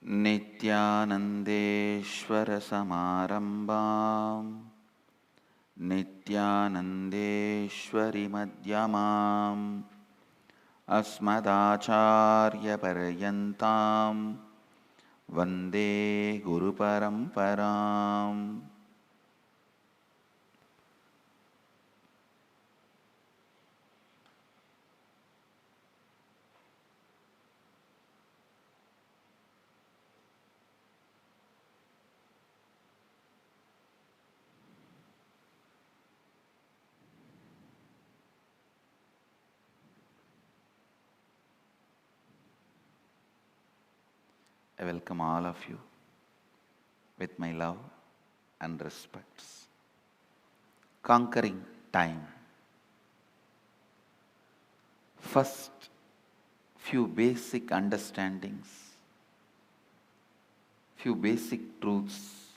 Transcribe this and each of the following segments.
नित्यानन्देश्वरसमारम्भाम् नित्यानन्देश्वरिमध्यमाम् अस्मदाचार्यपर्यन्तां वन्दे गुरुपरम्पराम्. I welcome all of you with my love and respects. Conquering time. First, few basic understandings, few basic truths.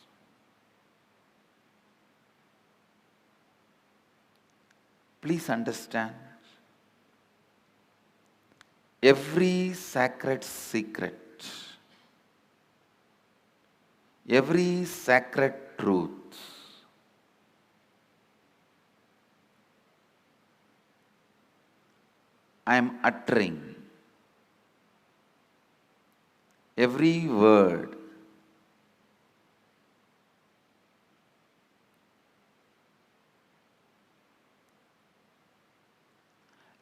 Please understand, every sacred secret, every sacred truth I am uttering, every word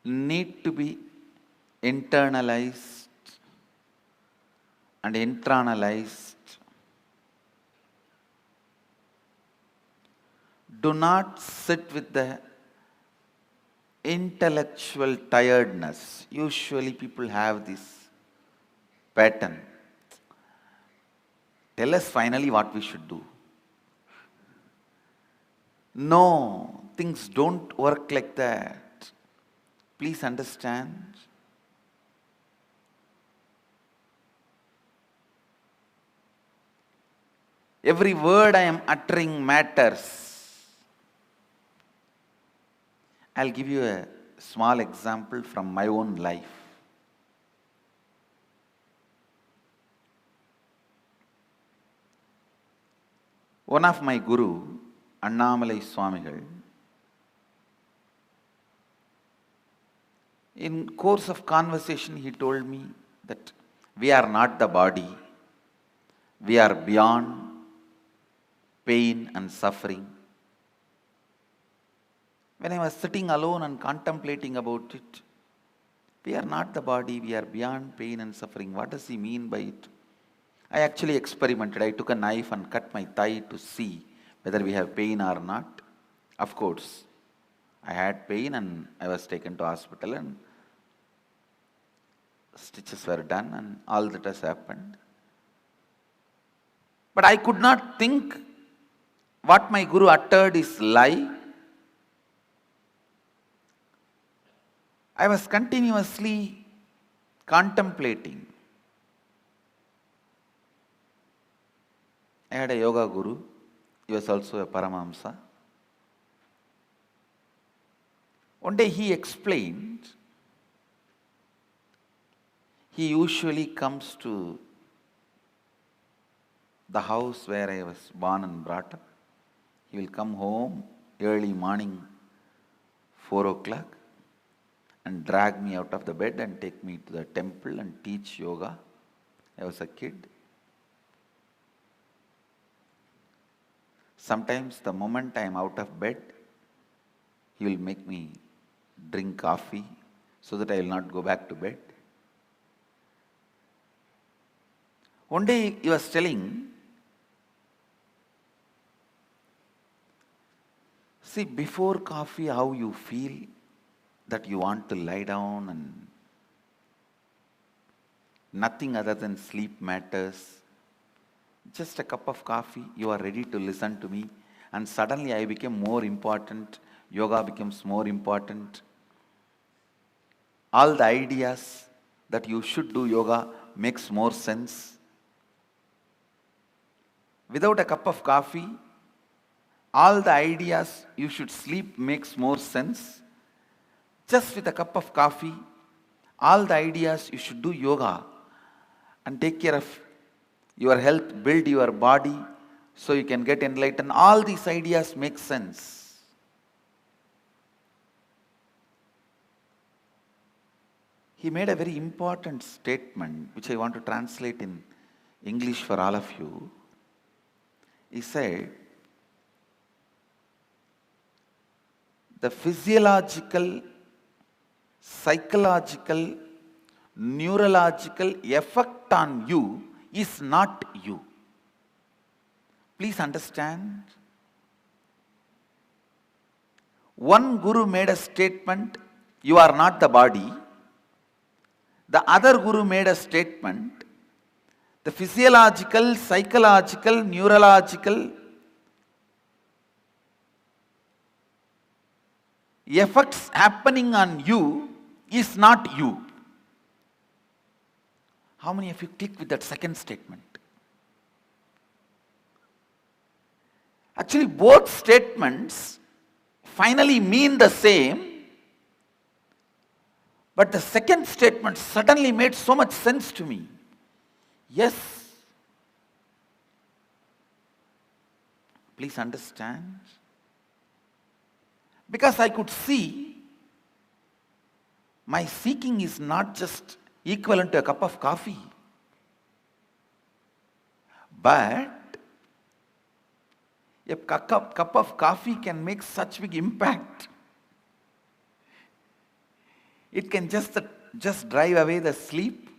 need to be internalized and internalized. Do not sit with the intellectual tiredness. Usually people have this pattern. Tell us finally what we should do. No, things don't work like that. Please understand. Every word I am uttering matters. I'll give you a small example from my own life. One of my guru, Annamalai Swamigal, in course of conversation he told me that we are not the body, we are beyond pain and suffering. When I was sitting alone and contemplating about it, we are not the body, we are beyond pain and suffering. What does he mean by it? I actually experimented. I took a knife and cut my thigh to see whether we have pain or not. Of course, I had pain and I was taken to hospital and stitches were done and all that has happened. But I could not think what my guru uttered is lie. I was continuously contemplating. I had a yoga guru. He was also a Paramahamsa. One day he explained, he usually comes to the house where I was born and brought up. He will come home early morning, 4 o'clock, and drag me out of the bed and take me to the temple and teach yoga. I was a kid. Sometimes the moment I am out of bed, he will make me drink coffee so that I will not go back to bed. One day he was telling, see, before coffee, how you feel that you want to lie down and nothing other than sleep matters. Just a cup of coffee, you are ready to listen to me. And suddenly I became more important. Yoga becomes more important. All the ideas that you should do yoga makes more sense. Without a cup of coffee, all the ideas you should sleep makes more sense. Just with a cup of coffee, all the ideas you should do yoga and take care of Your health, build your body so you can get enlightened. All these ideas make sense. He made a very important statement which I want to translate in English for all of you. He said, the physiological, psychological, neurological effect on you is not you. Please understand. One guru made a statement, you are not the body. The other guru made a statement, the physiological, psychological, neurological effects happening on you is not you. How many of you click with that second statement? Actually, both statements finally mean the same, but the second statement suddenly made so much sense to me. Yes. Please understand. Because I could see my seeking is not just equivalent to a cup of coffee, but a cup of coffee can make such big impact. It can just drive away the sleep,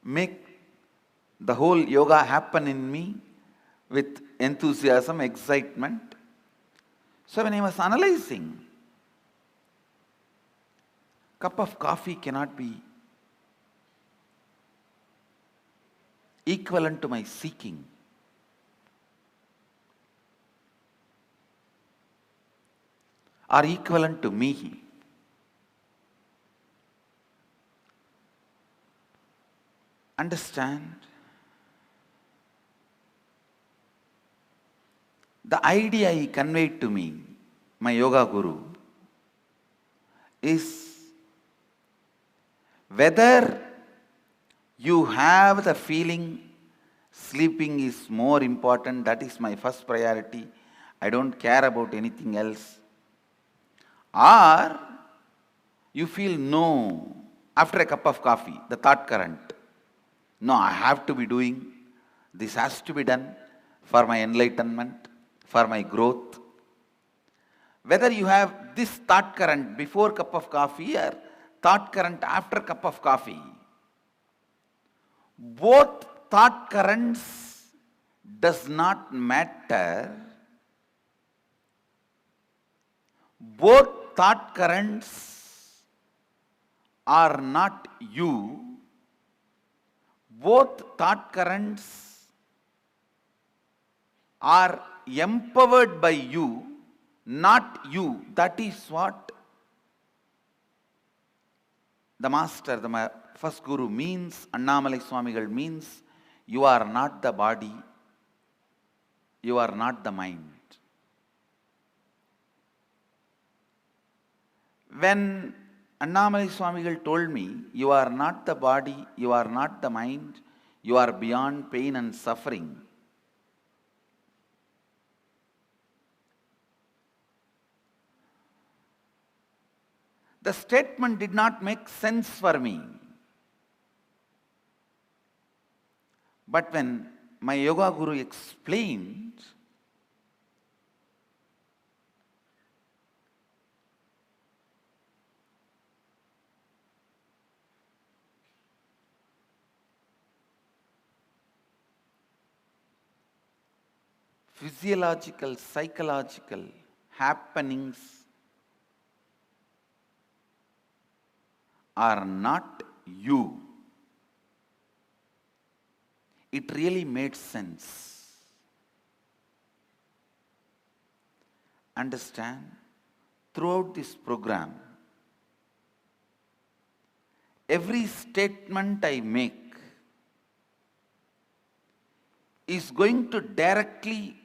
make the whole yoga happen in me with enthusiasm, excitement. So when I was analyzing, cup of coffee cannot be equivalent to my seeking. Or equivalent to me. Understand? The idea he conveyed to me, my yoga guru, is whether you have the feeling sleeping is more important, that is my first priority, I don't care about anything else, or you feel no, after a cup of coffee, the thought current, no, I have to be doing, this has to be done for my enlightenment, for my growth. Whether you have this thought current before cup of coffee or thought current after cup of coffee, both thought currents does not matter. Both thought currents are not you. Both thought currents are empowered by you, not you. That is what the master, the first guru means, Annamalai Swamigal means, you are not the body, you are not the mind. When Annamalai Swamigal told me, you are not the body, you are not the mind, you are beyond pain and suffering, the statement did not make sense for me. But when my yoga guru explained, physiological, psychological happenings are not you, it really made sense. Understand? Throughout this program, every statement I make is going to directly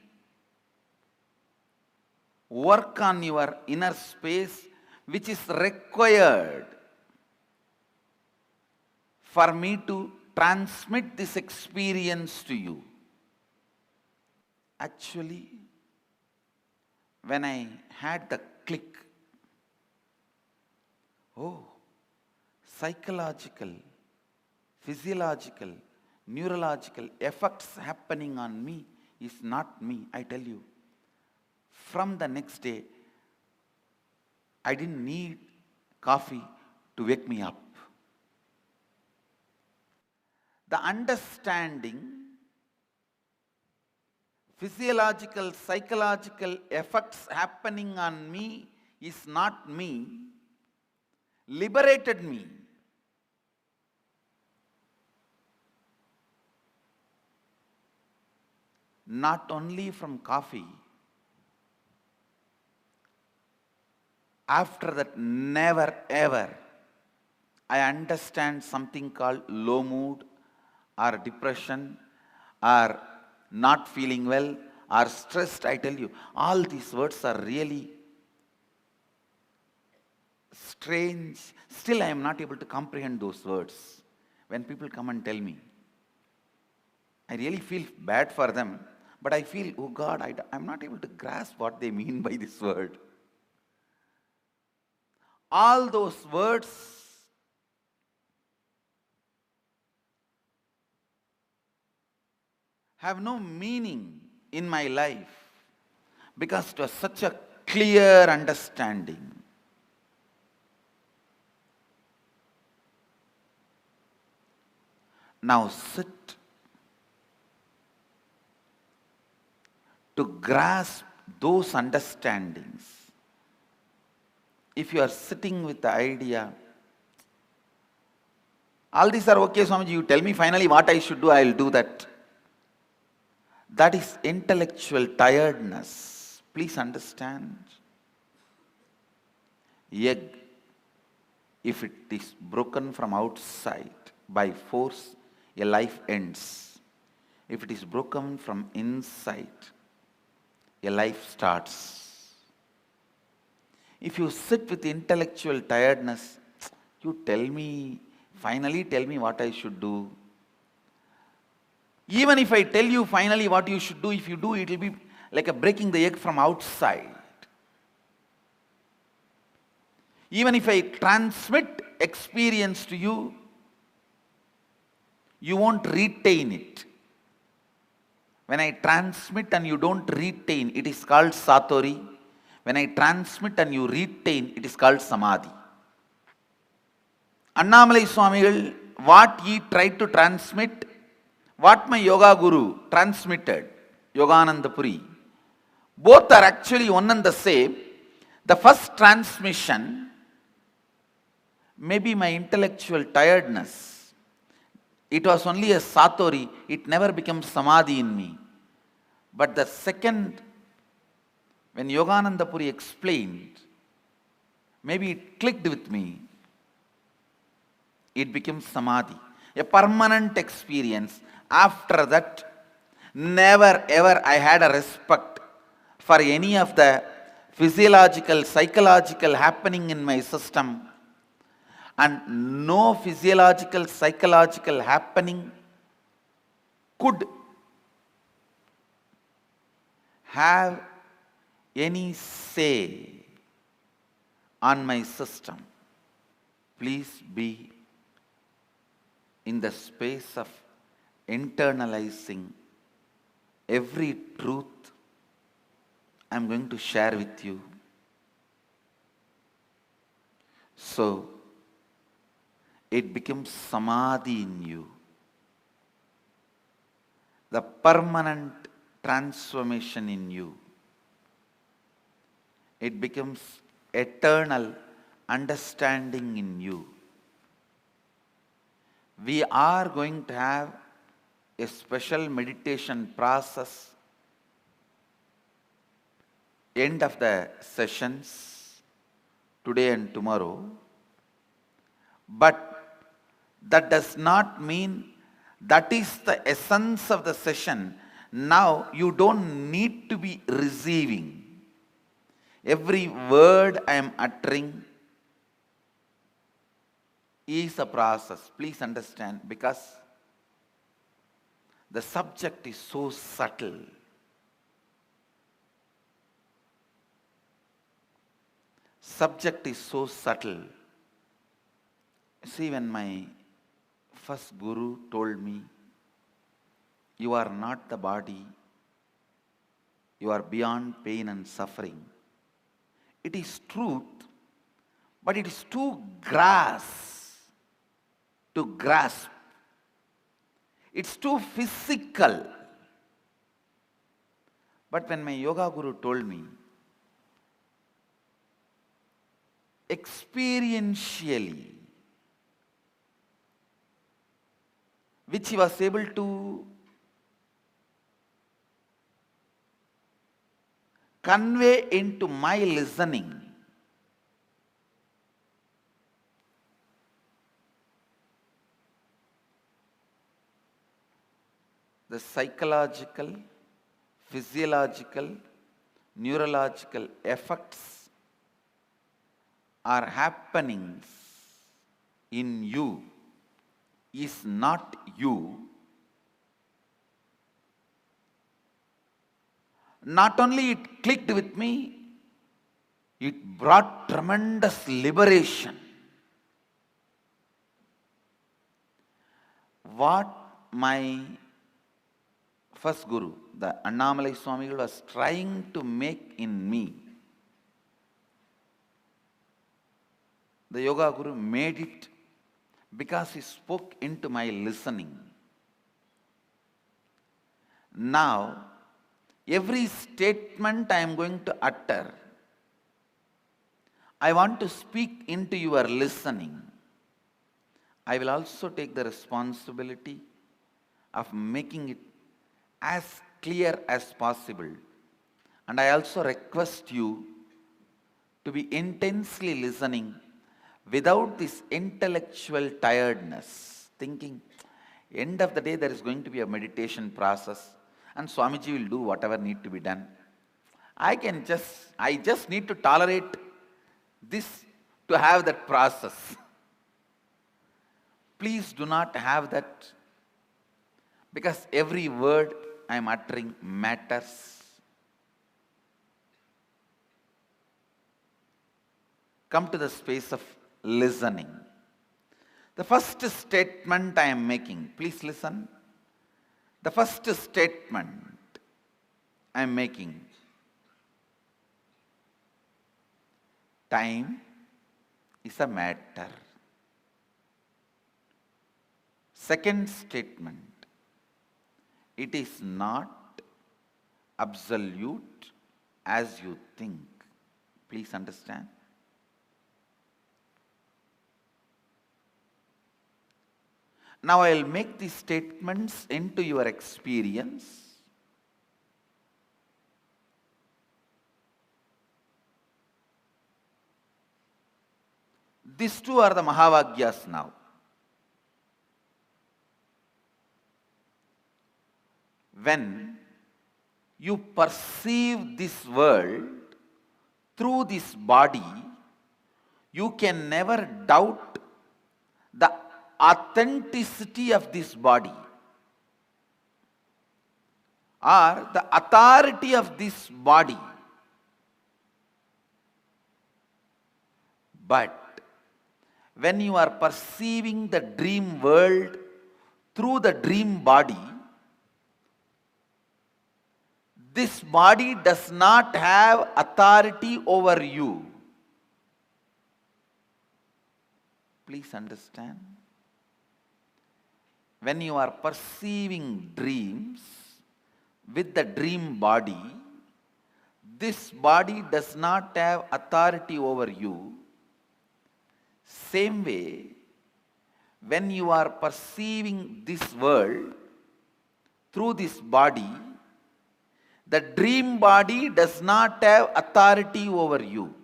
work on your inner space, which is required for me to transmit this experience to you. Actually, when I had the click, oh, psychological, physiological, neurological effects happening on me is not me, I tell you. From the next day, I didn't need coffee to wake me up. The understanding, physiological, psychological effects happening on me is not me, liberated me. Not only from coffee, after that, never ever I understand something called low mood or depression or not feeling well or stressed. I tell you, all these words are really strange. Still, I am not able to comprehend those words. When people come and tell me, I really feel bad for them, but I feel, oh God, I'm not able to grasp what they mean by this word. All those words have no meaning in my life because it was such a clear understanding. Now sit to grasp those understandings. If you are sitting with the idea, all these are okay, Swamiji, you tell me finally what I should do, I will do that. That is intellectual tiredness. Please understand. Egg, if it is broken from outside by force, a life ends. If it is broken from inside, a life starts. If you sit with intellectual tiredness, you finally tell me what I should do. Even if I tell you finally what you should do, if you do, it will be like a breaking the egg from outside. Even if I transmit experience to you, you won't retain it. When I transmit and you don't retain, it is called satori. When I transmit and you retain, it is called samadhi. Annamalai Swamigal, what he tried to transmit, what my yoga guru transmitted, Yogananda Puri, both are actually one and the same. The first transmission may be my intellectual tiredness. It was only a satori, it never becomes samadhi in me. But the second, when Yogananda Puri explained, maybe it clicked with me. It becomes samadhi, a permanent experience. After that, never ever I had a respect for any of the physiological, psychological happening in my system. And no physiological, psychological happening could have any say on my system. Please be in the space of internalizing every truth I am going to share with you. So, it becomes samadhi in you. The permanent transformation in you. It becomes eternal understanding in you. We are going to have a special meditation process end of the sessions today and tomorrow. But that does not mean that is the essence of the session. Now you don't need to be receiving. Every word I am uttering is a process. Please understand, because the subject is so subtle. Subject is so subtle. See, when my first guru told me, you are not the body, you are beyond pain and suffering. It is truth, but it is too to grasp. It's too physical. But when my yoga guru told me, experientially, which he was able to convey into my listening, the psychological, physiological, neurological effects are happenings in you is not you. Not only it clicked with me, it brought tremendous liberation. What my first guru, the Annamalai Swami, was trying to make in me, the yoga guru made it because he spoke into my listening. Now, every statement I am going to utter, I want to speak into your listening. I will also take the responsibility of making it as clear as possible. And I also request you to be intensely listening without this intellectual tiredness, thinking, end of the day there is going to be a meditation process and Swamiji will do whatever need to be done. I just need to tolerate this to have that process. Please do not have that, because every word I am uttering matters. Come to the space of listening. The first statement I am making, please listen. The first statement I am making, time is a matter. Second statement, it is not absolute as you think. Please understand. Now I will make these statements into your experience. These two are the Mahavagyas now. When you perceive this world through this body, you can never doubt the authenticity of this body or the authority of this body. But when you are perceiving the dream world through the dream body, this body does not have authority over you. Please understand. When you are perceiving dreams with the dream body, this body does not have authority over you. Same way, when you are perceiving this world through this body, the dream body does not have authority over you.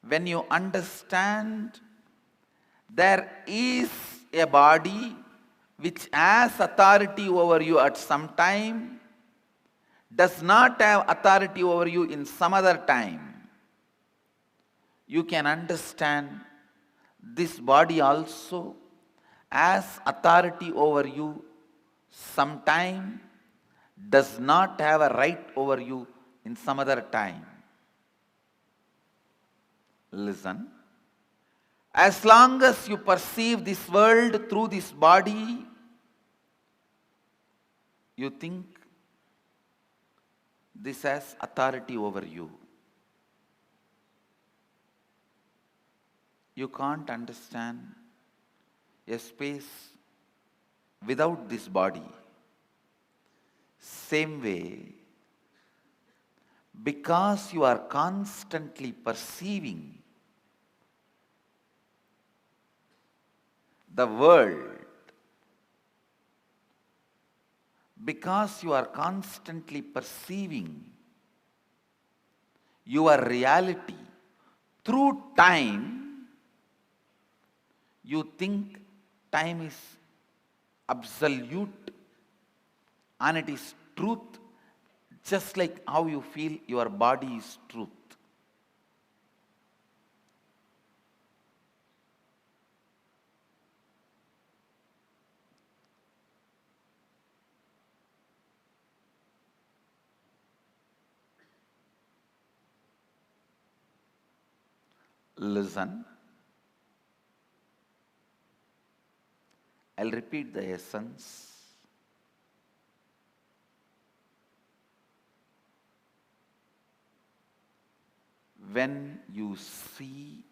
When you understand there is a body which has authority over you at some time, does not have authority over you in some other time, you can understand this body also has authority over you, sometime does not have a right over you in some other time. Listen. As long as you perceive this world through this body, you think this has authority over you. You can't understand a space without this body. Same way, because you are constantly perceiving the world, because you are constantly perceiving your reality through time, you think time is absolute and it is truth, just like how you feel your body is truth. Listen. I'll repeat the essence. When you see,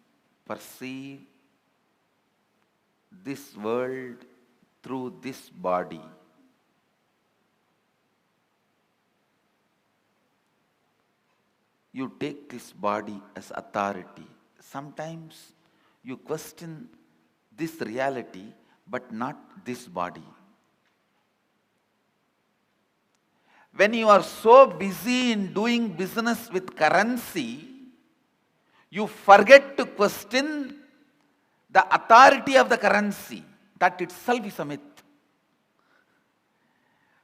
perceive this world through this body, you take this body as authority. Sometimes you question this reality, but not this body. When you are so busy in doing business with currency, you forget to question the authority of the currency. That itself is a myth.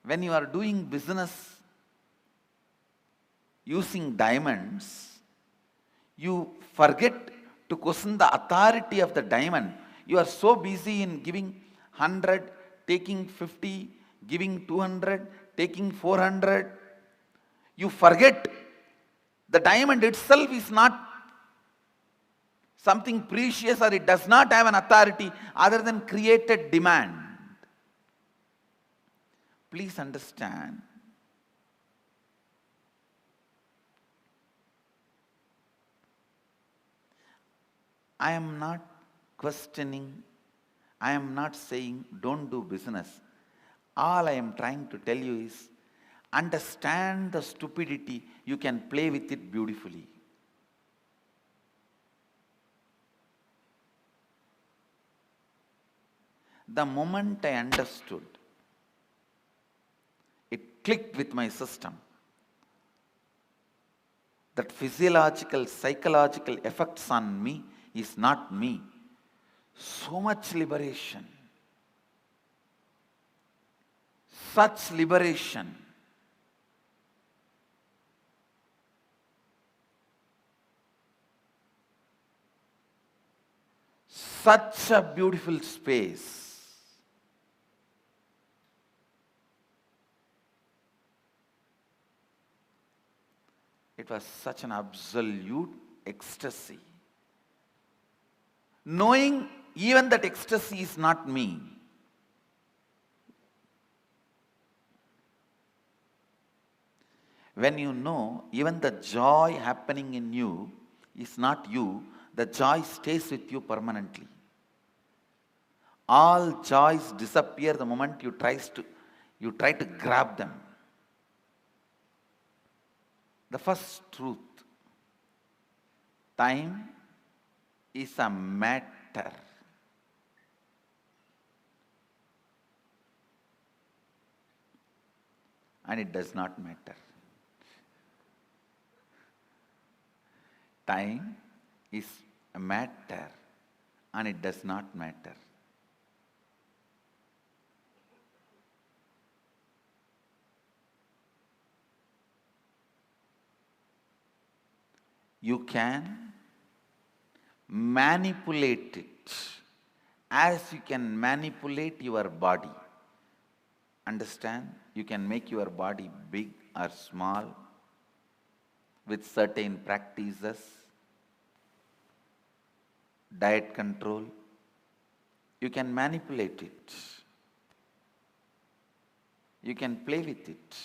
When you are doing business using diamonds, you forget to question the authority of the diamond. You are so busy in giving 100, taking 50, giving 200, taking 400. You forget the diamond itself is not something precious, or it does not have an authority other than created demand. Please understand. I am not questioning, I am not saying don't do business. All I am trying to tell you is understand the stupidity, you can play with it beautifully. The moment I understood, it clicked with my system that physiological, psychological effects on me is not me. So much liberation, such liberation. Such a beautiful space. It was such an absolute ecstasy. Knowing even that ecstasy is not me. When you know even the joy happening in you is not you, the joy stays with you permanently. All joys disappear the moment you try to grab them. The first truth, time is a matter. And it does not matter. Time is a matter and it does not matter. You can manipulate it. as you can manipulate your body. Understand? You can make your body big or small with certain practices, diet control. You can manipulate it. You can play with it.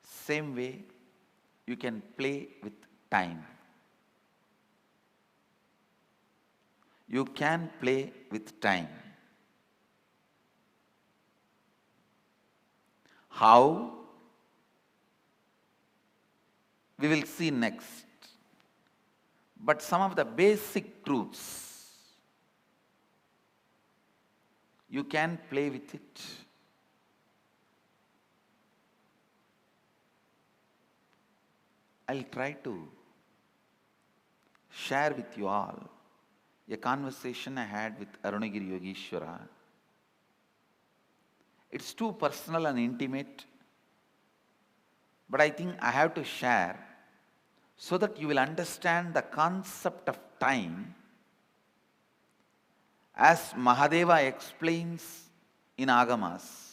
Same way, you can play with time. You can play with time. How? We will see next. But some of the basic truths, you can play with it. I'll try to share with you all a conversation I had with Arunagiri Yogeshwara. It's too personal and intimate, but I think I have to share so that you will understand the concept of time as Mahadeva explains in Agamas.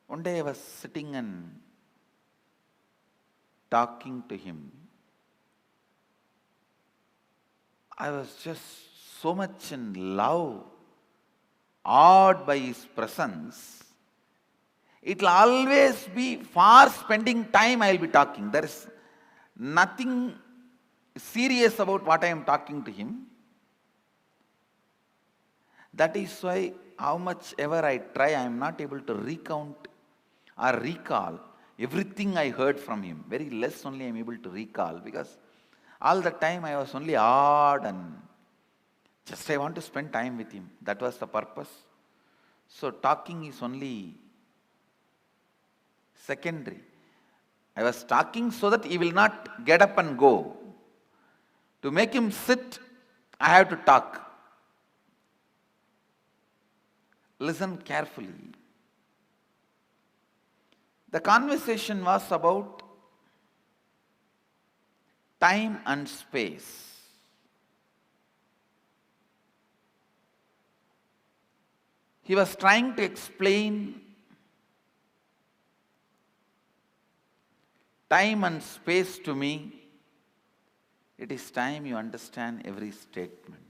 One day I was sitting and talking to him. I was just so much in love, awed by his presence. It will always be for spending time I will be talking. There is nothing serious about what I am talking to him. That is why how much ever I try, I am not able to recount or recall everything I heard from him. Very less only I am able to recall, because all the time I was only awed and just I want to spend time with him. That was the purpose. So talking is only secondary. I was talking so that he will not get up and go. To make him sit, I have to talk. Listen carefully. The conversation was about time and space. He was trying to explain time and space to me. It is time you understand every statement,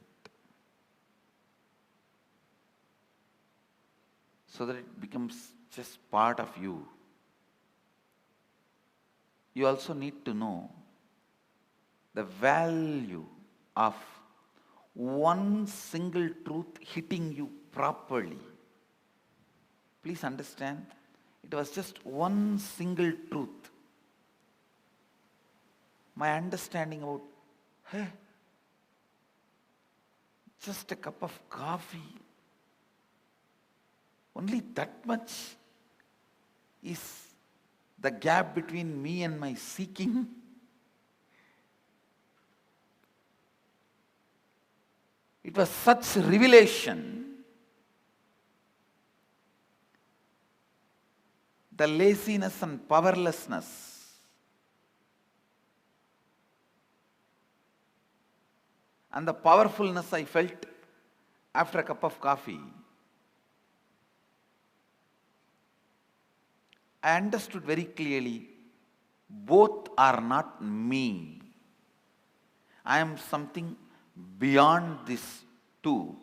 so that it becomes just part of you. You also need to know the value of one single truth hitting you properly. Please understand, it was just one single truth. My understanding about, just a cup of coffee, only that much is the gap between me and my seeking. It was such revelation. The laziness and powerlessness and the powerfulness I felt after a cup of coffee. I understood very clearly, both are not me. I am something beyond this too.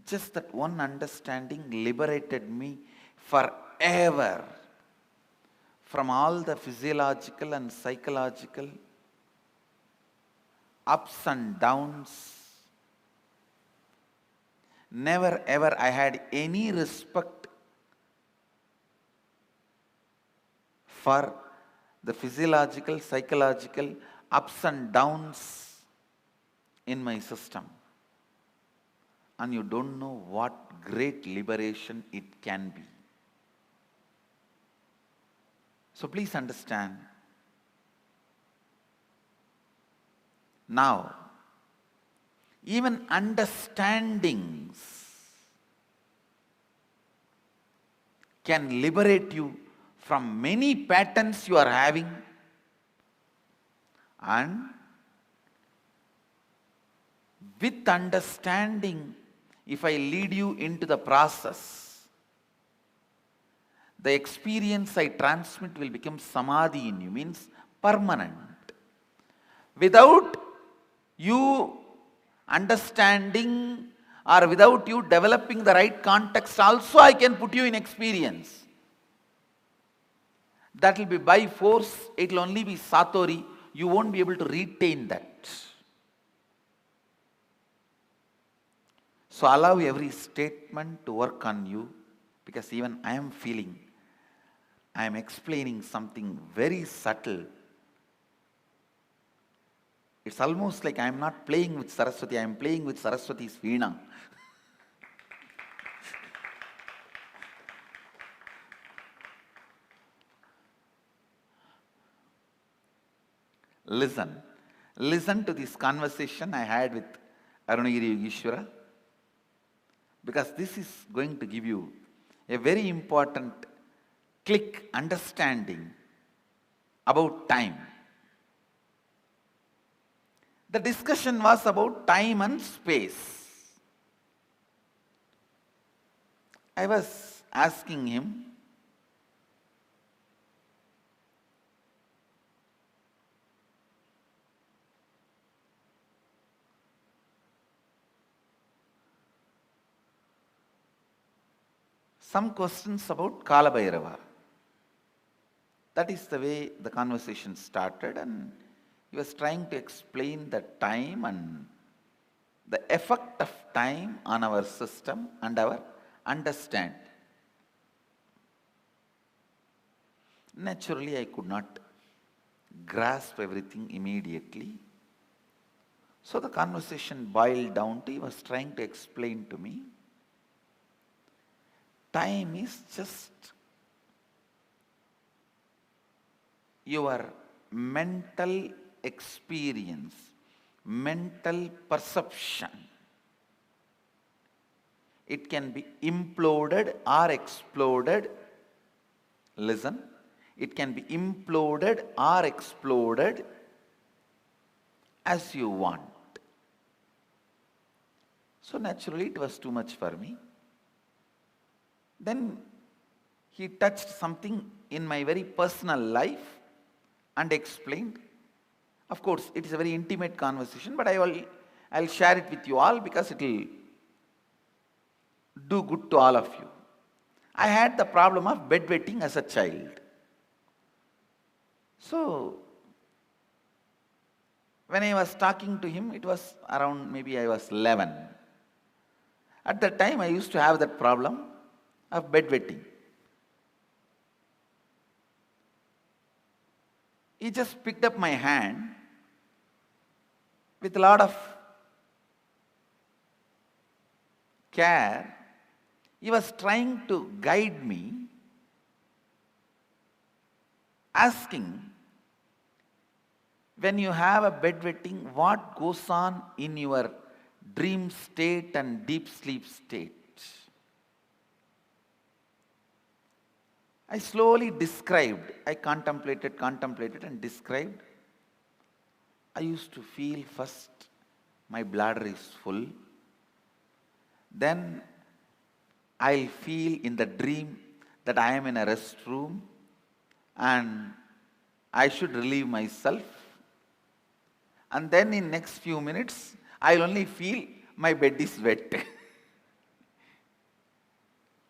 Just that one understanding liberated me forever from all the physiological and psychological ups and downs. Never ever I had any respect for the physiological, psychological ups and downs in my system. And you don't know what great liberation it can be. So please understand. Now, even understandings can liberate you from many patterns you are having, and with understanding, if I lead you into the process, the experience I transmit will become samadhi in you, means permanent. Without you understanding or without you developing the right context also, I can put you in experience. That will be by force, it will only be satori, you won't be able to retain that. So allow every statement to work on you, because even I am feeling, I am explaining something very subtle. It's almost like I am not playing with Saraswati, I am playing with Saraswati's veena. Listen to this conversation I had with Arunagiri Yogeshwara, because this is going to give you a very important click understanding about time. The discussion was about time and space. I was asking him, some questions about Kala Bhairava. That is the way the conversation started, and he was trying to explain the time and the effect of time on our system and our understanding. Naturally, I could not grasp everything immediately. So the conversation boiled down to, he was trying to explain to me, time is just your mental experience, mental perception. It can be imploded or exploded. Listen, it can be imploded or exploded as you want. So naturally it was too much for me. Then he touched something in my very personal life and explained. Of course, it is a very intimate conversation, but I'll share it with you all because it will do good to all of you. I had the problem of bedwetting as a child. So, when I was talking to him, it was around maybe I was 11. At that time, I used to have that problem of bedwetting. He just picked up my hand with a lot of care. He was trying to guide me, asking, when you have a bedwetting, what goes on in your dream state and deep sleep state? I slowly described, I contemplated and described. I used to feel first my bladder is full. Then I'll feel in the dream that I am in a restroom and I should relieve myself. And then in next few minutes, I'll only feel my bed is wet.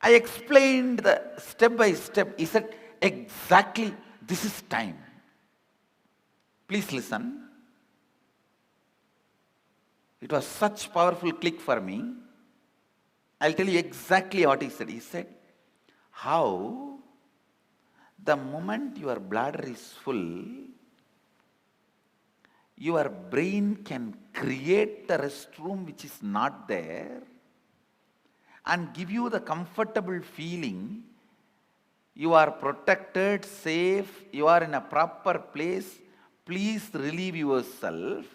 I explained the step by step. He said, exactly, this is time. Please listen. It was such powerful click for me. I'll tell you exactly what he said. He said, how the moment your bladder is full, your brain can create the restroom which is not there and give you the comfortable feeling you are protected, safe, you are in a proper place, please relieve yourself.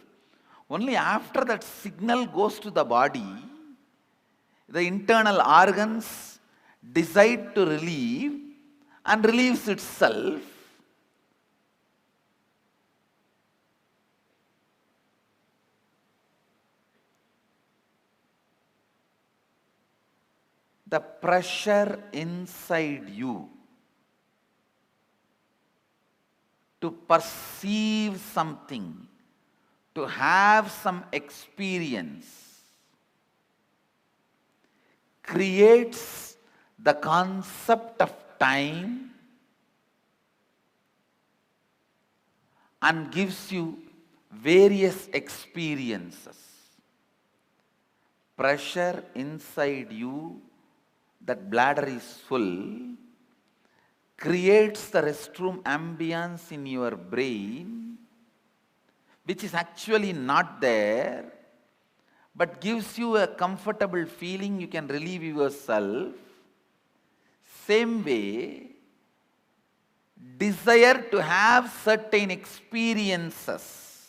Only after that signal goes to the body, the internal organs decide to relieve and relieves itself. The pressure inside you to perceive something, to have some experience, creates the concept of time and gives you various experiences. Pressure inside you, that bladder is full, creates the restroom ambience in your brain, which is actually not there, but gives you a comfortable feeling, you can relieve yourself. Same way, desire to have certain experiences,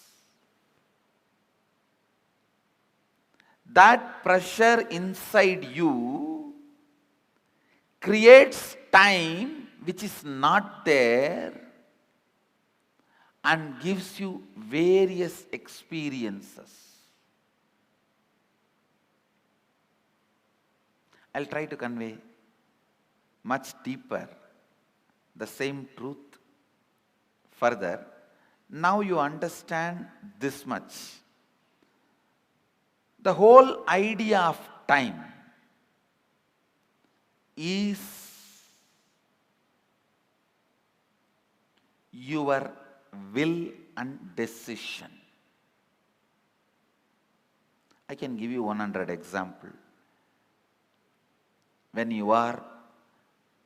that pressure inside you creates time which is not there and gives you various experiences. I'll try to convey much deeper the same truth further. Now you understand this much. The whole idea of time is your will and decision. I can give you 100 examples. When you are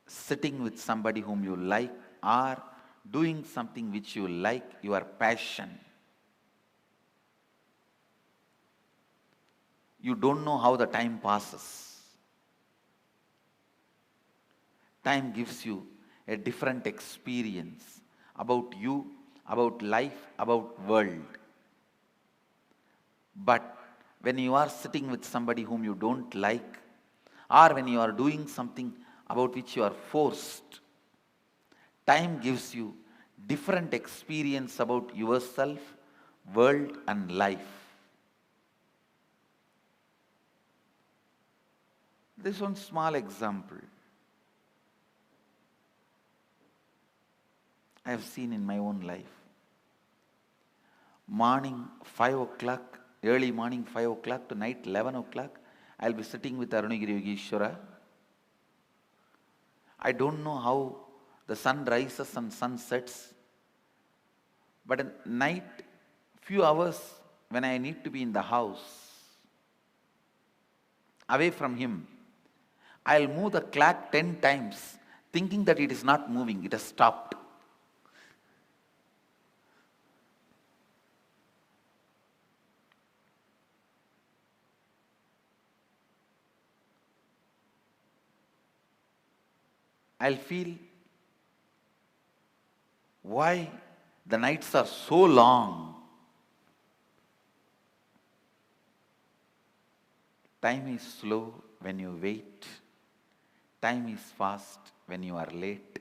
sitting with somebody whom you like or doing something which you like, your passion, you don't know how the time passes. Time gives you a different experience about you, about life, about world. But when you are sitting with somebody whom you don't like, or when you are doing something about which you are forced, time gives you different experience about yourself, world and life. This one small example I have seen in my own life. Morning 5 o'clock, early morning 5 o'clock to night 11 o'clock, I'll be sitting with Arunagiri Yogeshwara. I don't know how the sun rises and sun sets, but at night, few hours when I need to be in the house, away from him, I'll move the clock 10 times, thinking that it is not moving, it has stopped. I'll feel why the nights are so long. Time is slow when you wait. Time is fast when you are late.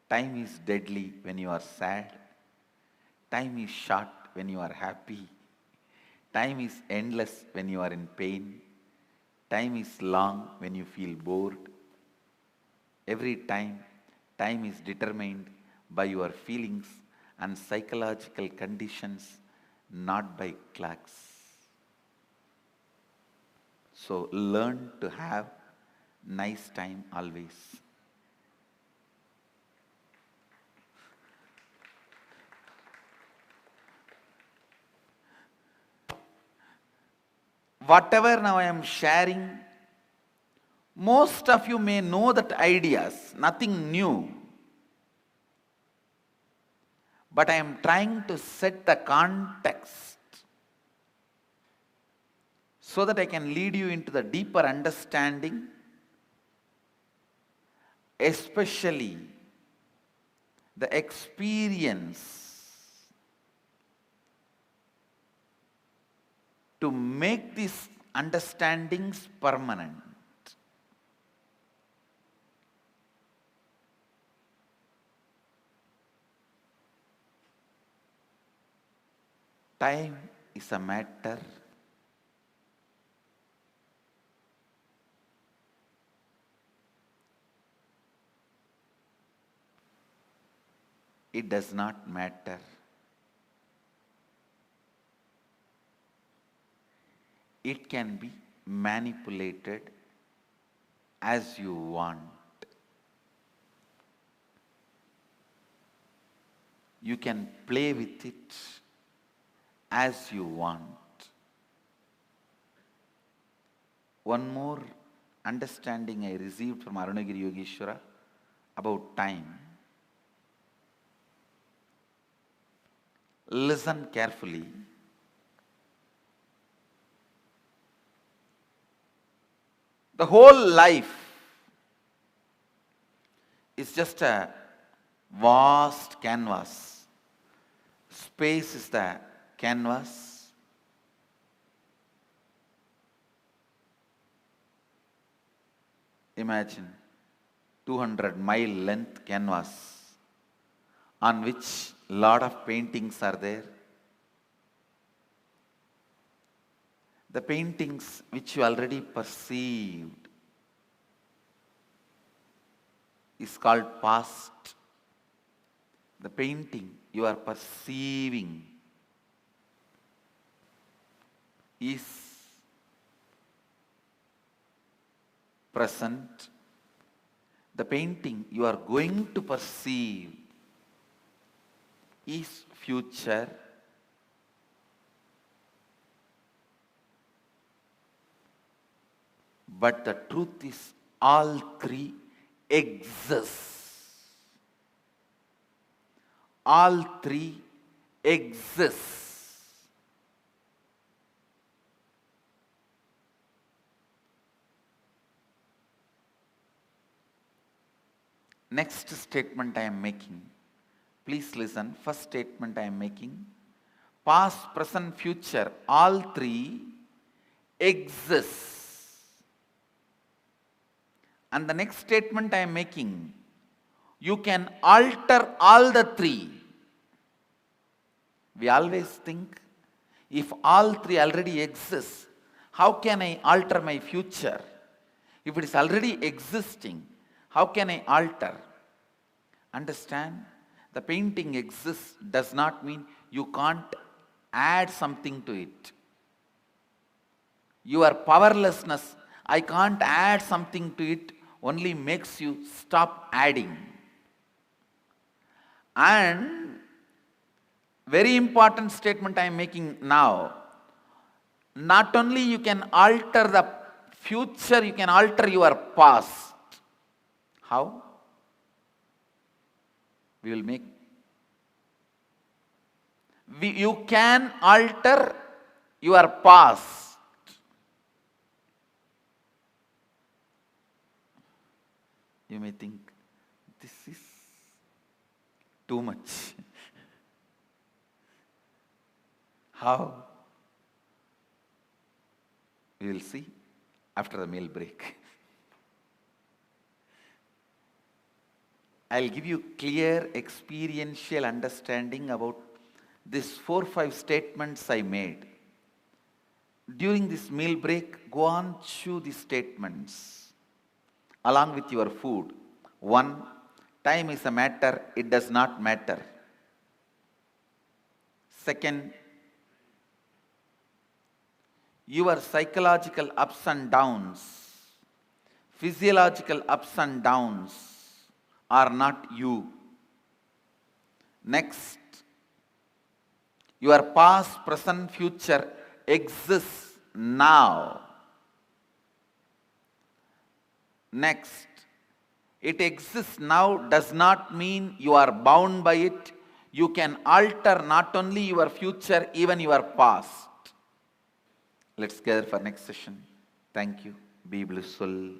Time is deadly when you are sad. Time is short when you are happy. Time is endless when you are in pain. Time is long when you feel bored. Every time, time is determined by your feelings and psychological conditions, not by clocks. So learn to have nice time always. Whatever now I am sharing, most of you may know that ideas, nothing new. But I am trying to set the context so that I can lead you into the deeper understanding, especially the experience to make these understandings permanent. Time is a matter it does not matter. It can be manipulated as you want. You can play with it as you want. One more understanding I received from Arunagiri Yogeshwara about time. Listen carefully. The whole life is just a vast canvas. Space is the canvas. Imagine 200-mile length canvas on which lot of paintings are there. The paintings which you already perceived is called past. The painting you are perceiving is present. The painting you are going to perceive is future. But the truth is, all three exist. All three exist. Next statement I am making. Please listen. First statement I am making. Past, present, future, all three exist. And the next statement I am making, you can alter all the three. We always think, if all three already exist, how can I alter my future? If it is already existing, how can I alter? Understand? The painting exists does not mean you can't add something to it. Your powerlessness, I can't add something to it, only makes you stop adding. And very important statement I am making now. Not only you can alter the future, you can alter your past. How? We will make. You can alter your past. You may think, this is too much. How? We will see after the meal break. I'll give you clear experiential understanding about these 4-5 statements I made. During this meal break, go on, chew these statements along with your food. 1, time is a matter, it does not matter. 2nd, your psychological ups and downs, physiological ups and downs are not you. Next, your past, present, future exists now. Next, it exists now does not mean you are bound by it. You can alter not only your future, even your past. Let's gather for next session. Thank you. Be blissful.